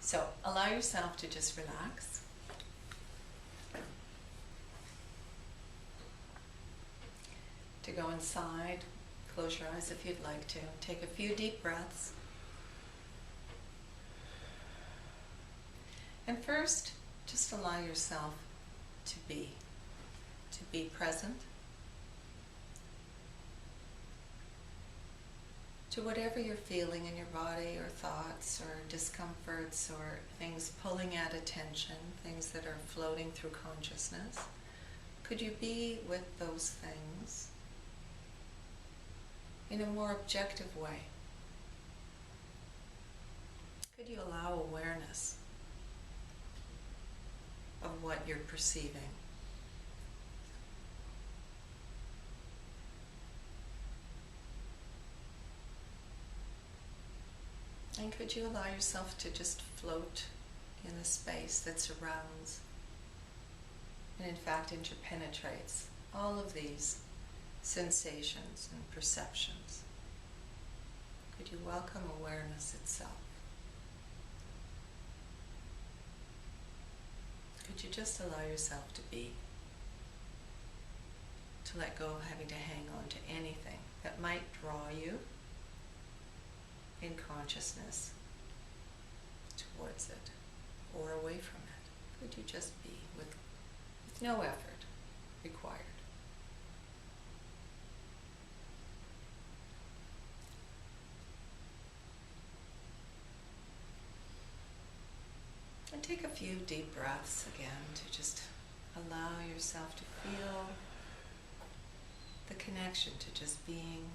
So allow yourself to just relax. To go inside, close your eyes if you'd like to. Take a few deep breaths. And first, just allow yourself to be present to whatever you're feeling in your body, or thoughts or discomforts or things pulling at attention, things that are floating through consciousness. Could you be with those things in a more objective way? Could you allow awareness of what you're perceiving? And could you allow yourself to just float in the space that surrounds and in fact interpenetrates all of these sensations and perceptions? Could you welcome awareness itself? Could you just allow yourself to be? To let go of having to hang on to anything that might draw you in consciousness towards it or away from it. Could you just be with no effort required? And take a few deep breaths again to just allow yourself to feel the connection to just being.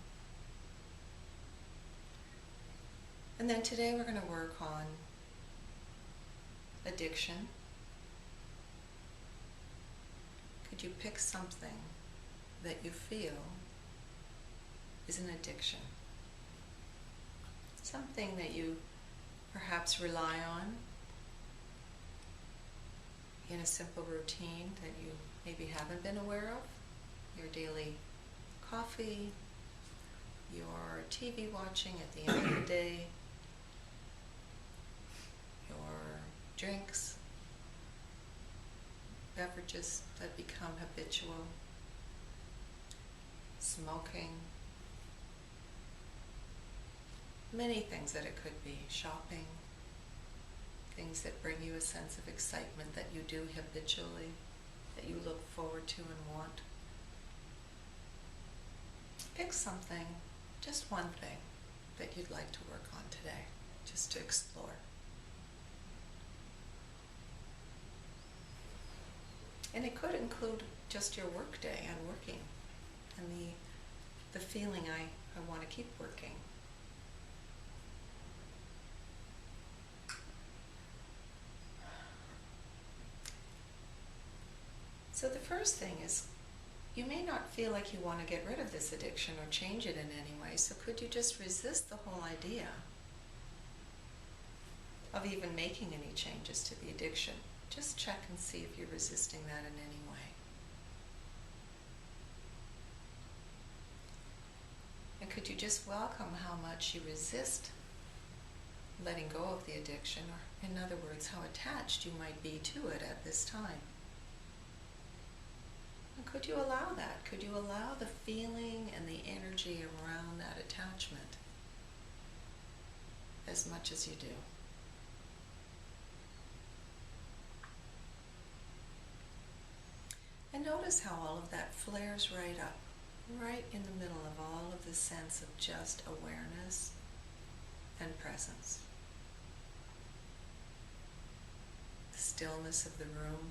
And then today we're going to work on addiction. Could you pick something that you feel is an addiction? Something that you perhaps rely on in a simple routine that you maybe haven't been aware of. Your daily coffee, your TV watching at the end of the day, your drinks, beverages that become habitual, smoking, many things that it could be, shopping, things that bring you a sense of excitement that you do habitually, that you look forward to and want. Pick something, just one thing, that you'd like to work on today, just to explore. And it could include just your work day and working, and the feeling I want to keep working. So the first thing is, you may not feel like you want to get rid of this addiction or change it in any way, so could you just resist the whole idea of even making any changes to the addiction? Just check and see if you're resisting that in any way. And could you just welcome how much you resist letting go of the addiction, or in other words, how attached you might be to it at this time? And could you allow that? Could you allow the feeling and the energy around that attachment as much as you do? And notice how all of that flares right up, right in the middle of all of the sense of just awareness and presence. The stillness of the room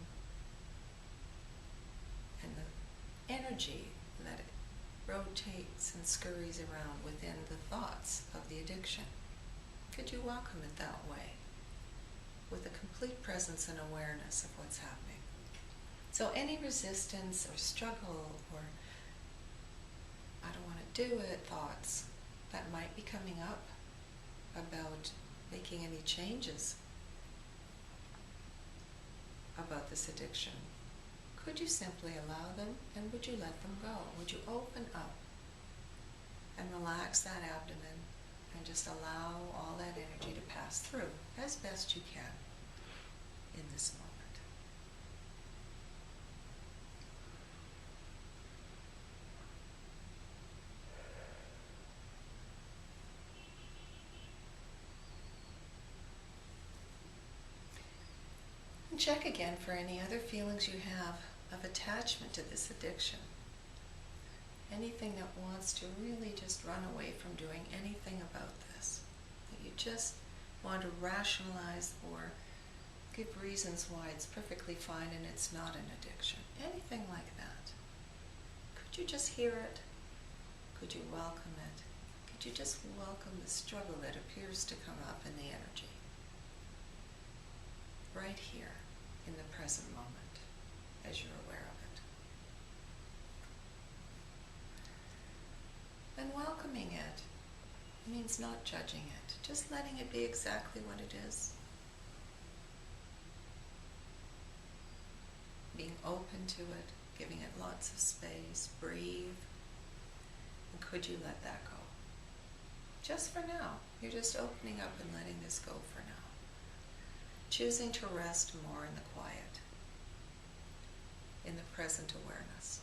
and the energy that it rotates and scurries around within the thoughts of the addiction. Could you welcome it that way, with a complete presence and awareness of what's happening? So any resistance or struggle or I don't want to do it thoughts that might be coming up about making any changes about this addiction, could you simply allow them, and would you let them go? Would you open up and relax that abdomen and just allow all that energy to pass through as best you can in this moment. And check again for any other feelings you have of attachment to this addiction. Anything that wants to really just run away from doing anything about this. That you just want to rationalize or give reasons why it's perfectly fine and it's not an addiction. Anything like that. Could you just hear it? Could you welcome it? Could you just welcome the struggle that appears to come up in the energy? Right here in the present moment as you're aware of it. And welcoming it means not judging it, just letting it be exactly what it is. Being open to it, giving it lots of space, breathe. And could you let that go? Just for now. You're just opening up and letting this go for now. Choosing to rest more in the quiet, in the present awareness.